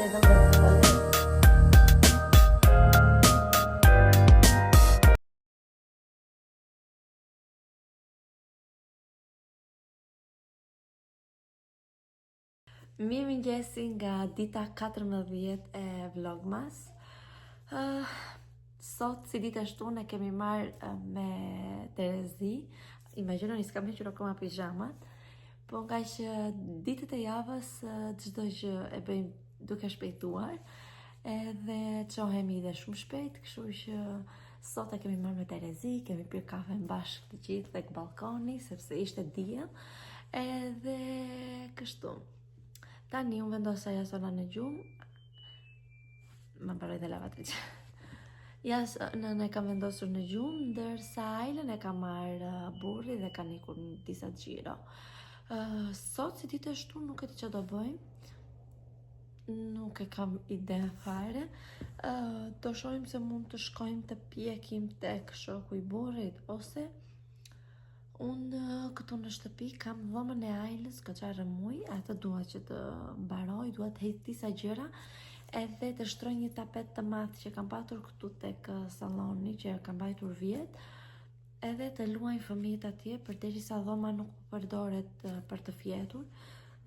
e do të bëjmë. Mirë mëngjesi nga dita 14 e Vlogmas. Sot si ditë ashtu ne kemi marrë me Terezi. Imagjinoni s'kam hequr akoma pijamat, po nga që ditët e javës çdo gjë e bëjmë duke shpejtuar, edhe çohemi dhe shumë shpejt, kështu që sot e kemi marrë me Terezi, kemi pirë kafe bashkë të gjithë tek balkoni sepse ishte diell, edhe kështu. Tani unë vendosa jasona në gjumë, më mbaroj dhe lavatriçe. Jasonën e kam vendosur në gjumë, ndërsa Ajlën e ka marrë burri dhe ka nikur në disa xhiro. Sot si ditë ashtu nuk e di çfarë do bëjmë. Nuk e kam ide fare. Do shohim se mund të shkojmë të pjekim tek shoku i burrit ose unë këtu në shtëpi kam dhomën e Ajlës, goxha rëmuj, atë dua që të mbaroj, dua të heq disa gjëra, edhe të shtroj një tapet të madh që kam patur këtu tek salloni, që kam mbajtur vjet, edhe të luajnë fëmijët atje, përderisa dhoma nuk përdoret për të fjetur,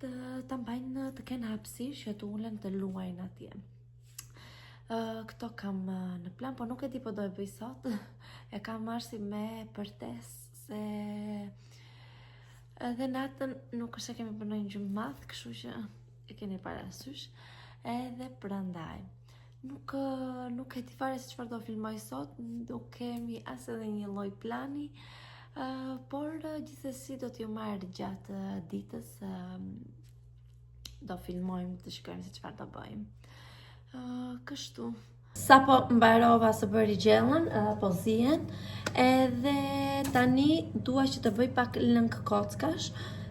ta mbajnë të kenë hapësirë që të ulen të luajnë atje. Këto kam në plan, po nuk e di po do e bëj sot. E kam marrë si me përtes se edhe natën nuk është se kemi bënë një gjumë madh, kështu që e keni parasysh, edhe prandaj nuk e di fare se çfarë do filmoj sot, nuk kemi as edhe një lloj plani, por gjithsesi do t'ju marr gjatë ditës, do filmojmë të shikojmë se çfarë do bëjmë. Kështu. Sapo mbarova së bëri gjellën, po zihen, edhe tani dua që të bëj pak lëng kockash,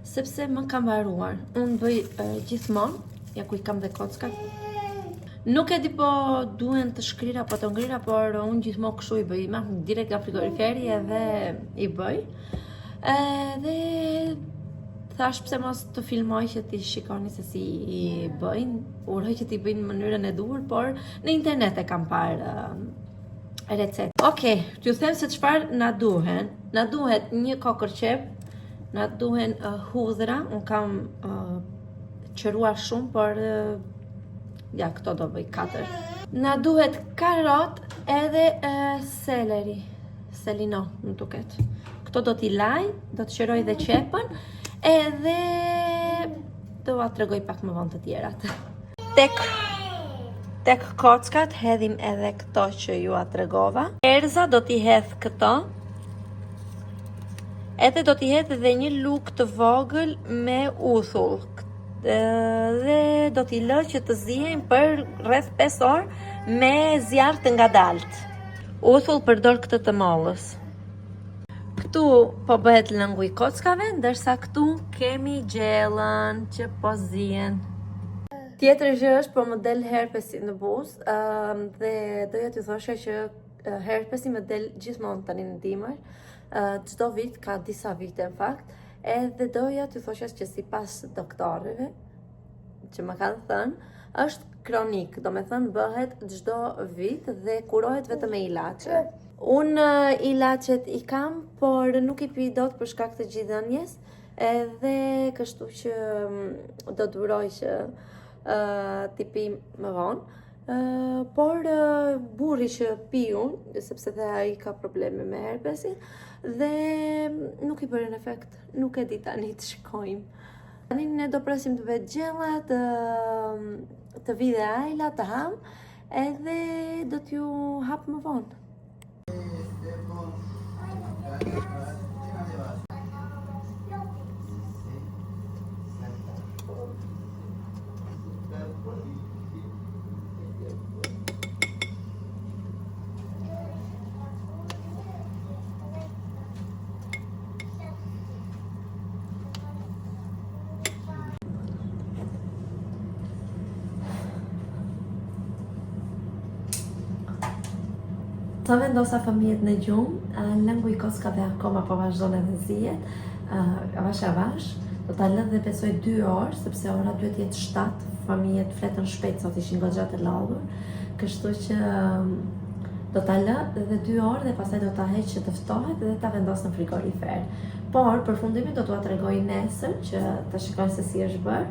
sepse më kam mbaruar. Unë bëj gjithmonë, ja ku i kam dhe kockat. Nuk e di po duhen të shkrira apo të ngrira, por unë gjithmonë kështu i bëj, marr direkt nga frigoriferi edhe i bëj. Edhe thash pse mos të filmoj që ti shikoni se si i bëjnë, uroj që ti bëjnë në mënyrën e duhur, por në internet e kam parë recetë. Okej, t'ju them se çfarë na duhen. Na duhet një kokërqep, na duhen hudhra, unë kam qëruar shumë, por ja, këto do bëj 4. Na duhet karot edhe seleri, selino, më duket. Këto do t'i laj, do të qëroj dhe qepën, edhe do a tregoj pak më vonë të tjerat. Tek kockat hedhim edhe këto që ju a tregova. Erza do t'i hedh këto, edhe do t'i hedh edhe një lugë të vogël me uthull, dhe do t'i lë që të zihen për rreth 5 orë me zjarr të ngadalt. Uthull përdor këtë të mollës. Këtu po bëhet lëngu i kockave, ndërsa këtu kemi gjellën që po zihen. Tjetër gjë është po më del herpesi në buzë, dhe doja t'ju thosha që herpesi më del gjithmonë tani në dimër, çdo vit, ka disa vite në fakt, edhe doja t'ju thosha që sipas doktorëve që më kanë thënë, është kronik, do me thënë bëhet çdo vit dhe kurohet vetëm me ilaçe. Unë ilaçet i kam, por nuk i pi dot për shkak të gjithënjes, edhe kështu që do duroj që t'i pi më vonë. Por burri që pi unë, sepse dhe ai ka probleme me herpesin, dhe nuk i bërën efekt, nuk e di tani të shkojmë. Tani ne do presim të vetë gjellat, të vide Ajla, të ham, edhe do t'ju hap më vonë. Sa vendosa fëmijët në gjumë, lëngu i kockave akoma po vazhdon edhe zihet, avash avash, do ta lë dhe besoj 2 orë, sepse ora duhet jetë 7, familjet fletën shpejt sot ishin goxha të lodhur, kështu që do ta lë dhe 2 orë dhe pastaj do ta heq që të ftohet dhe ta vendos në frigorifer. Por përfundimin do t'ua tregoj nesër që ta shikoj se si është bërë,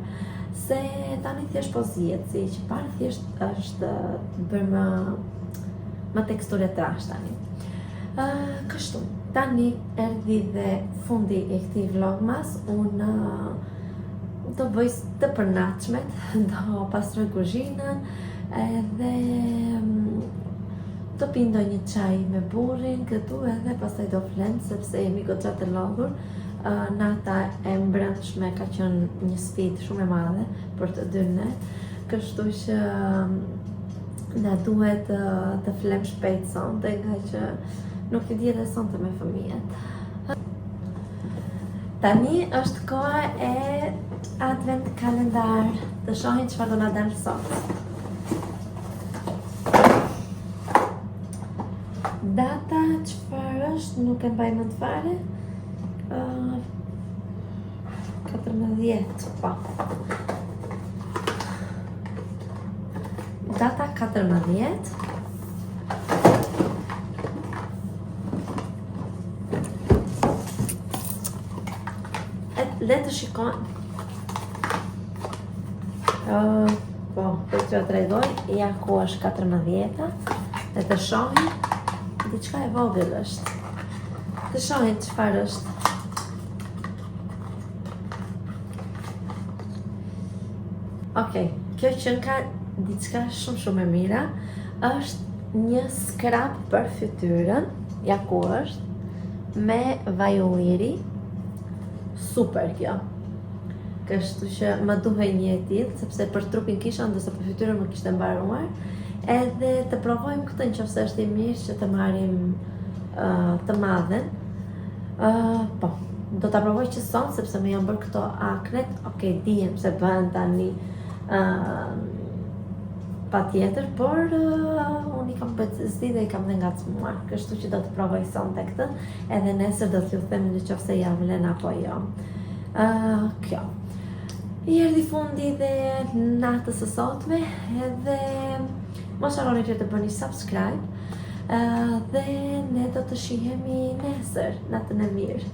se tani thjesht po zihet, si që parë thjesht është bërë më teksturë trash tani. Kështu, tani erdhi dhe fundi i këtij vlogmas. Unë do bëj të përnatshmet, do pastroj kuzhinën edhe do pi ndonjë çaj me burrin këtu edhe pastaj do flem sepse jemi goxha të lodhur. Nata e mbrëmshme ka qenë një sfidë shumë e madhe për të dy ne, kështu që na duhet të flem shpejt sonte, nga që nuk i di edhe sonte me fëmijët. Tani është koha e advent kalendar, të shohin çfarë do na dalë sot. Data çfarë është, nuk e mbaj mend fare. 14, po. Data 14. Le të shikojmë. Po, për që tregoj, ja ku është 14-a, dhe të shohin, diçka e vogël është. Të shohin çfarë është. Okej, kjo që ka diçka shumë e mira, është një skrap për fytyrën, ja ku është, me vaj ulliri, super kjo. Kështu që më duhej një e tillë, sepse për trupin kisha, ndërsa për fytyrën më kishte mbaruar, edhe të provojmë këtë nëse është i mirë që të marrim të madhen. Po, do ta provoj që son, sepse më janë bërë këto aknet, okej, dijem se bëhen tani pa tjetër, por unë i kam pëtësi dhe i kam dhe ngacmuar, kështu që do të provoj sonte këtë, edhe nesër do t'ju them nëse ja vlen apo jo. Kjo. I erdhi fundi dhe natës së sotme, edhe mos harroni që të bëni subscribe, dhe ne do të shihemi nesër, natën e mirë.